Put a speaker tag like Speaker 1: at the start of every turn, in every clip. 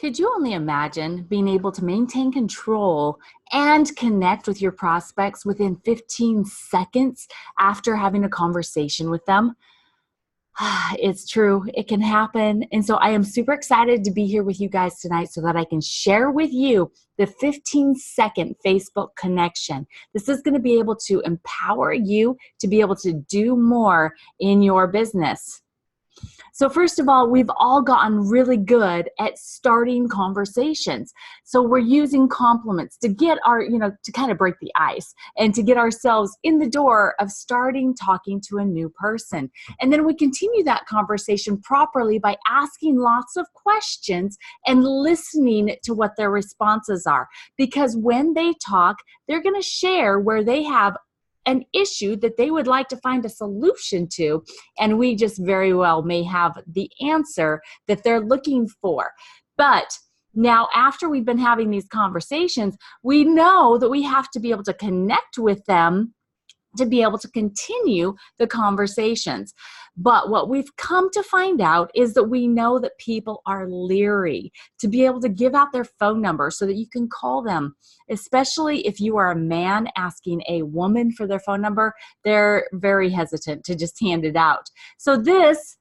Speaker 1: Could you only imagine being able to maintain control and connect with your prospects within 15 seconds after having a conversation with them? It's true. It can happen. And so I am super excited to be here with you guys tonight so that I can share with you the 15-second Facebook connection. This is going to be able to empower you to be able to do more in your business. So first of all, we've all gotten really good at starting conversations. So we're using compliments to get our, to kind of break the ice and to get ourselves in the door of starting talking to a new person. And then we continue that conversation properly by asking lots of questions and listening to what their responses are. Because when they talk, they're going to share where they have an issue that they would like to find a solution to, and we just very well may have the answer that they're looking for. But now, after we've been having these conversations, we know that we have to be able to connect with them to be able to continue the conversations. But what we've come to find out is that we know that people are leery to be able to give out their phone number so that you can call them, especially if you are a man asking a woman for their phone number. They're very hesitant to just hand it out. So this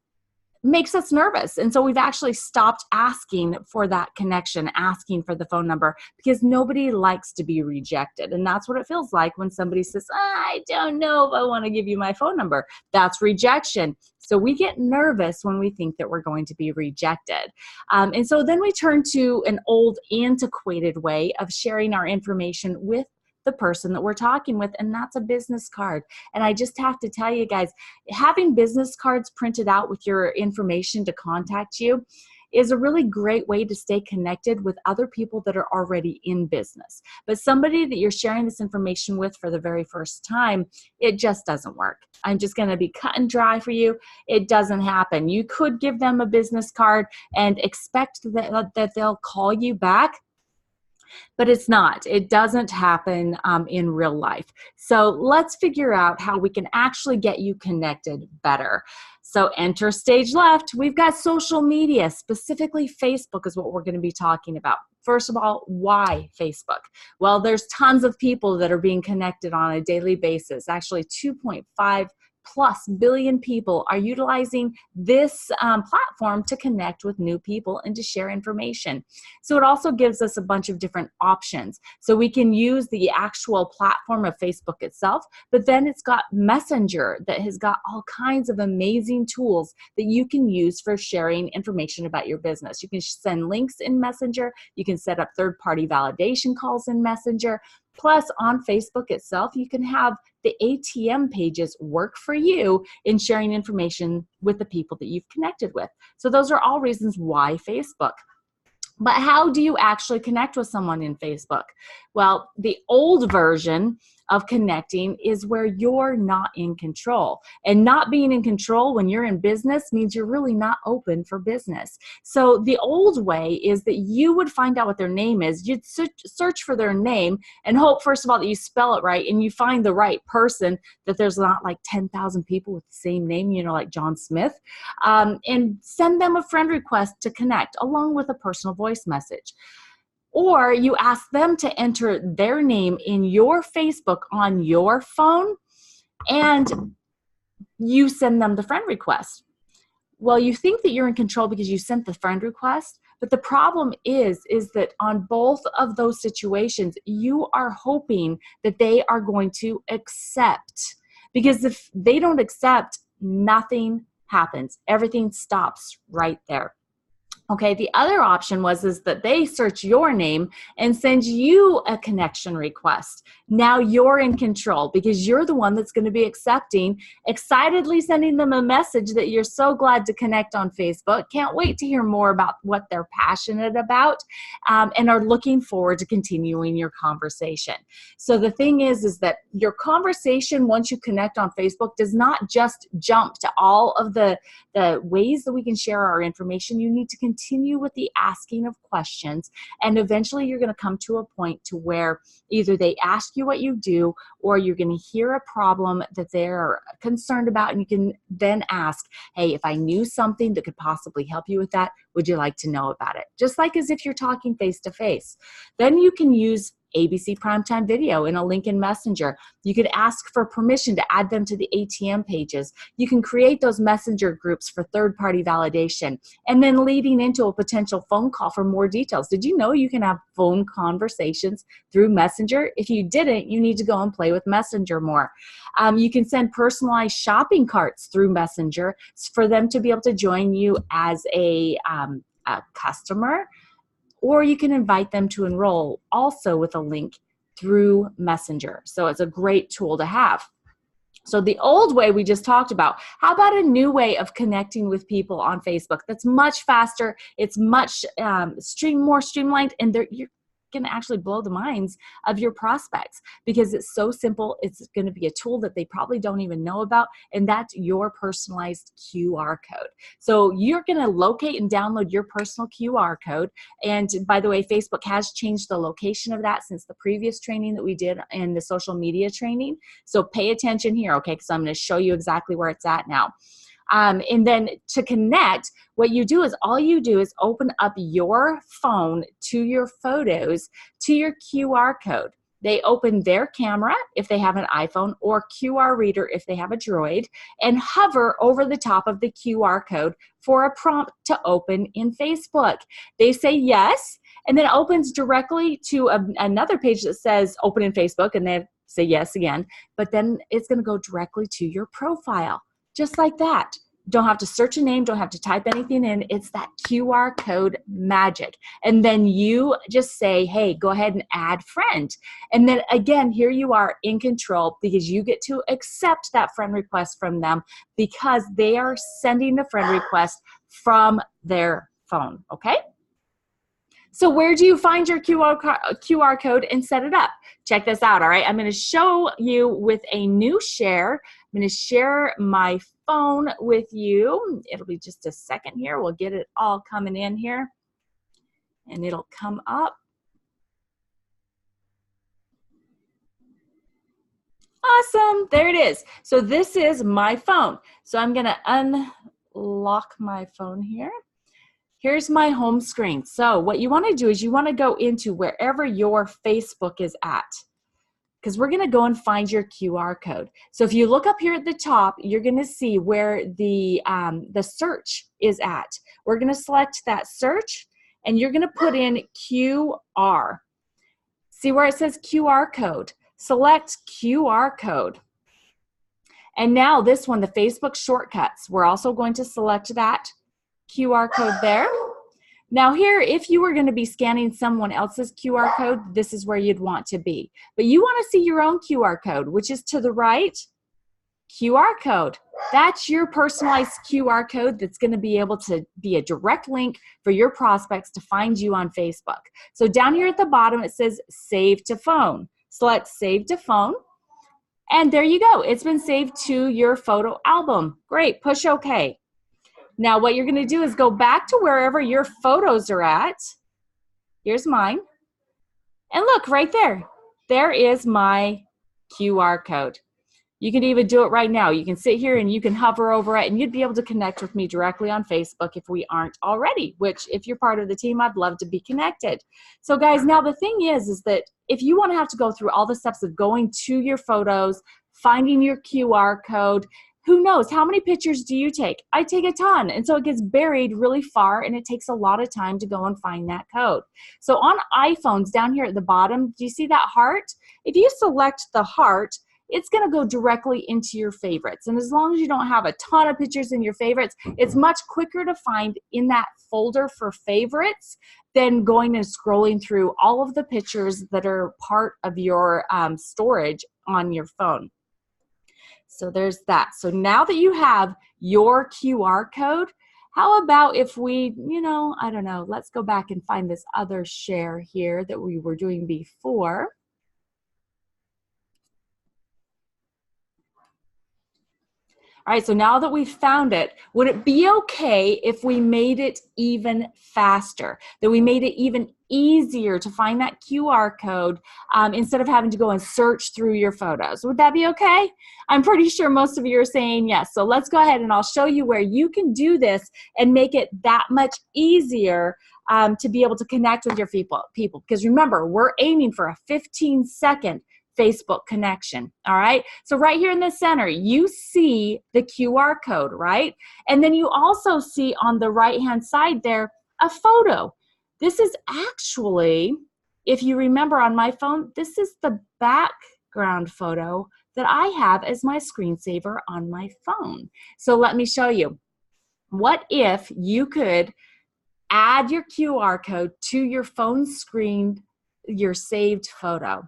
Speaker 1: makes us nervous. And so we've actually stopped asking for that connection, asking for the phone number, because nobody likes to be rejected. And that's what it feels like when somebody says, I don't know if I want to give you my phone number. That's rejection. So we get nervous when we think that we're going to be rejected. And so then we turn to an old, antiquated way of sharing our information with the person that we're talking with, and that's a business card. And I just have to tell you guys, having business cards printed out with your information to contact you is a really great way to stay connected with other people that are already in business. But somebody that you're sharing this information with for the very first time, it just doesn't work. I'm just going to be cut and dry for you. It doesn't happen. You could give them a business card and expect that they'll call you back, but it's not. It doesn't happen in real life. So let's figure out how we can actually get you connected better. So enter stage left. We've got social media, specifically Facebook is what we're going to be talking about. First of all, why Facebook? Well, there's tons of people that are being connected on a daily basis. Actually, 2.5+ billion people are utilizing this platform to connect with new people and to share information. So it also gives us a bunch of different options. So we can use the actual platform of Facebook itself, but then it's got Messenger that has got all kinds of amazing tools that you can use for sharing information about your business. You can send links in Messenger. You can set up third-party validation calls in Messenger. Plus, on Facebook itself, you can have the ATM pages work for you in sharing information with the people that you've connected with. So those are all reasons why Facebook. But how do you actually connect with someone in Facebook? Well, the old version of connecting is where you're not in control. And not being in control when you're in business means you're really not open for business. So the old way is that you would find out what their name is. You'd search for their name and hope, first of all, that you spell it right and you find the right person, that there's not like 10,000 people with the same name, like John Smith, and send them a friend request to connect along with a personal voice message. Or you ask them to enter their name in your Facebook on your phone, and you send them the friend request. Well, you think that you're in control because you sent the friend request, but the problem is that on both of those situations, you are hoping that they are going to accept. Because if they don't accept, nothing happens. Everything stops right there. Okay, the other option is that they search your name and send you a connection request. Now you're in control because you're the one that's going to be accepting, excitedly sending them a message that you're so glad to connect on Facebook, can't wait to hear more about what they're passionate about, and are looking forward to continuing your conversation. So the thing is that your conversation, once you connect on Facebook, does not just jump to all of the ways that we can share our information. You need to continue with the asking of questions, and eventually you're going to come to a point to where either they ask you what you do or you're going to hear a problem that they're concerned about, and you can then ask, hey, if I knew something that could possibly help you with that, would you like to know about it? Just like as if you're talking face to face. Then you can use ABC Primetime Video in a link in Messenger. You could ask for permission to add them to the ATM pages. You can create those messenger groups for third-party validation, and then leading into a potential phone call for more details. Did you know you can have phone conversations through Messenger? If you didn't, you need to go and play with Messenger more. You can send personalized shopping carts through Messenger for them to be able to join you as a customer, or you can invite them to enroll also with a link through Messenger. So it's a great tool to have. So the old way we just talked about, how about a new way of connecting with people on Facebook that's much faster, it's much more streamlined, and you're going to actually blow the minds of your prospects because it's so simple. It's going to be a tool that they probably don't even know about, and that's your personalized QR code. So you're going to locate and download your personal QR code. And by the way, Facebook has changed the location of that since the previous training that we did in the social media training. So pay attention here, okay, because I'm going to show you exactly where it's at now. And then to connect, what you do is all you do is open up your phone to your photos to your QR code. They open their camera if they have an iPhone or QR reader if they have a Droid, and hover over the top of the QR code for a prompt to open in Facebook. They say yes, and then it opens directly to another page that says open in Facebook, and they say yes again, but then it's going to go directly to your profile. Just like that. Don't have to search a name, don't have to type anything in. It's that QR code magic. And then you just say, hey, go ahead and add friend. And then again, here you are in control because you get to accept that friend request from them because they are sending the friend request from their phone, okay? So where do you find your QR code and set it up? Check this out, all right? I'm going to show you with a new share. I'm going to share my phone with you. It'll be just a second here. We'll get it all coming in here, and it'll come up. Awesome. There it is. So this is my phone. So I'm going to unlock my phone here. Here's my home screen. So what you want to do is you want to go into wherever your Facebook is at, because we're going to go and find your QR code. So if you look up here at the top, you're going to see where the search is at. We're going to select that search, and you're going to put in QR. See where it says QR code? Select QR code. And now this one, the Facebook shortcuts, we're also going to select that QR code there. Now here, if you were going to be scanning someone else's QR code, this is where you'd want to be. But you want to see your own QR code, which is to the right, QR code. That's your personalized QR code that's going to be able to be a direct link for your prospects to find you on Facebook. So down here at the bottom, it says Save to Phone. Select Save to Phone. And there you go. It's been saved to your photo album. Great. Push OK. Now what you're going to do is go back to wherever your photos are at. Here's mine. And look right there. There is my QR code. You can even do it right now. You can sit here and you can hover over it, and you'd be able to connect with me directly on Facebook if we aren't already, which if you're part of the team, I'd love to be connected. So guys, now the thing is that if you want to have to go through all the steps of going to your photos, finding your QR code, who knows, how many pictures do you take? I take a ton, and so it gets buried really far, and it takes a lot of time to go and find that code. So on iPhones, down here at the bottom, do you see that heart? If you select the heart, it's going to go directly into your favorites. And as long as you don't have a ton of pictures in your favorites, it's much quicker to find in that folder for favorites than going and scrolling through all of the pictures that are part of your storage on your phone. So there's that. So now that you have your QR code, how about if we, I don't know, let's go back and find this other share here that we were doing before. All right, so now that we've found it, would it be okay if we made it even faster? That we made it even easier to find that QR code instead of having to go and search through your photos? Would that be okay? I'm pretty sure most of you are saying yes. So let's go ahead and I'll show you where you can do this and make it that much easier to be able to connect with your people. Because remember, we're aiming for a 15-second Facebook connection, all right? So right here in the center, you see the QR code, right? And then you also see on the right-hand side there, a photo. This is actually, if you remember on my phone, this is the background photo that I have as my screensaver on my phone. So let me show you. What if you could add your QR code to your phone screen, your saved photo?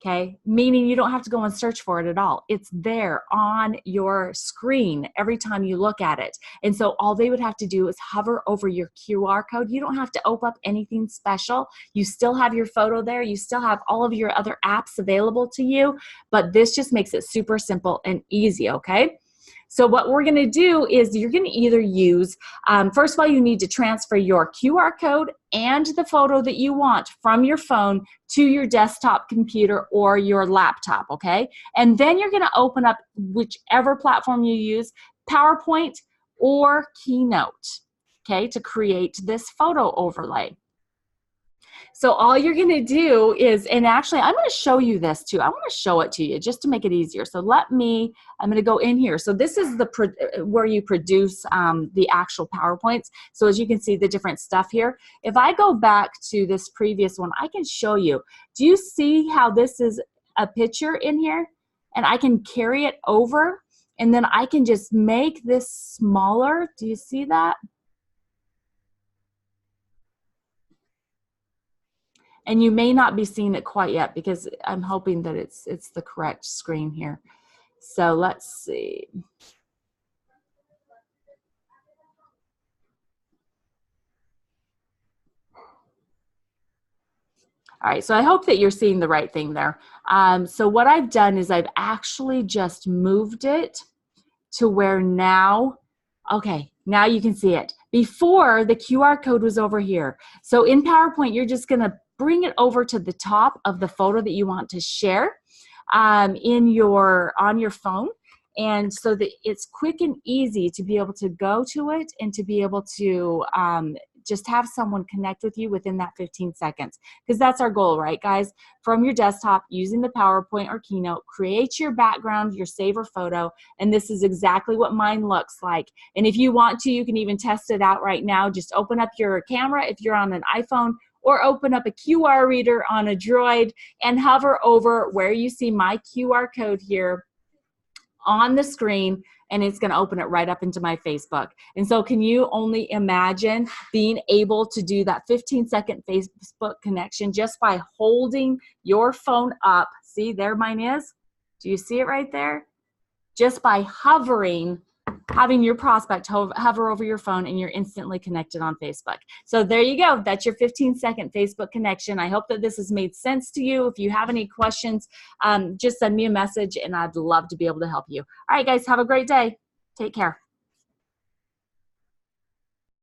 Speaker 1: Okay, meaning you don't have to go and search for it at all. It's there on your screen every time you look at it. And so all they would have to do is hover over your QR code. You don't have to open up anything special. You still have your photo there. You still have all of your other apps available to you, but this just makes it super simple and easy, okay? So what we're going to do is you're going to either use, first of all, you need to transfer your QR code and the photo that you want from your phone to your desktop computer or your laptop, okay? And then you're going to open up whichever platform you use, PowerPoint or Keynote, okay, to create this photo overlay. So all you're going to do is, and actually I'm going to show you this too. I want to show it to you just to make it easier. So I'm going to go in here. So this is where you produce the actual PowerPoints. So as you can see the different stuff here. If I go back to this previous one, I can show you. Do you see how this is a picture in here? And I can carry it over and then I can just make this smaller. Do you see that? And you may not be seeing it quite yet because I'm hoping that it's the correct screen here. So let's see. All right, so I hope that you're seeing the right thing there. So what I've done is I've actually just moved it to where now, okay, now you can see it. Before, the QR code was over here. So in PowerPoint, you're just gonna bring it over to the top of the photo that you want to share on your phone. And so that it's quick and easy to be able to go to it and to be able to just have someone connect with you within that 15 seconds. Because that's our goal, right, guys? From your desktop, using the PowerPoint or Keynote, create your background, your saver photo, and this is exactly what mine looks like. And if you want to, you can even test it out right now. Just open up your camera if you're on an iPhone, or open up a QR reader on a Droid and hover over where you see my QR code here on the screen, and it's going to open it right up into my Facebook. And so can you only imagine being able to do that 15-second Facebook connection just by holding your phone up? See, there mine is. Do you see it right there? Just by hovering, having your prospect hover over your phone, and you're instantly connected on Facebook. So there you go. That's your 15-second Facebook connection. I hope that this has made sense to you. If you have any questions, just send me a message and I'd love to be able to help you. All right, guys, have a great day. Take care.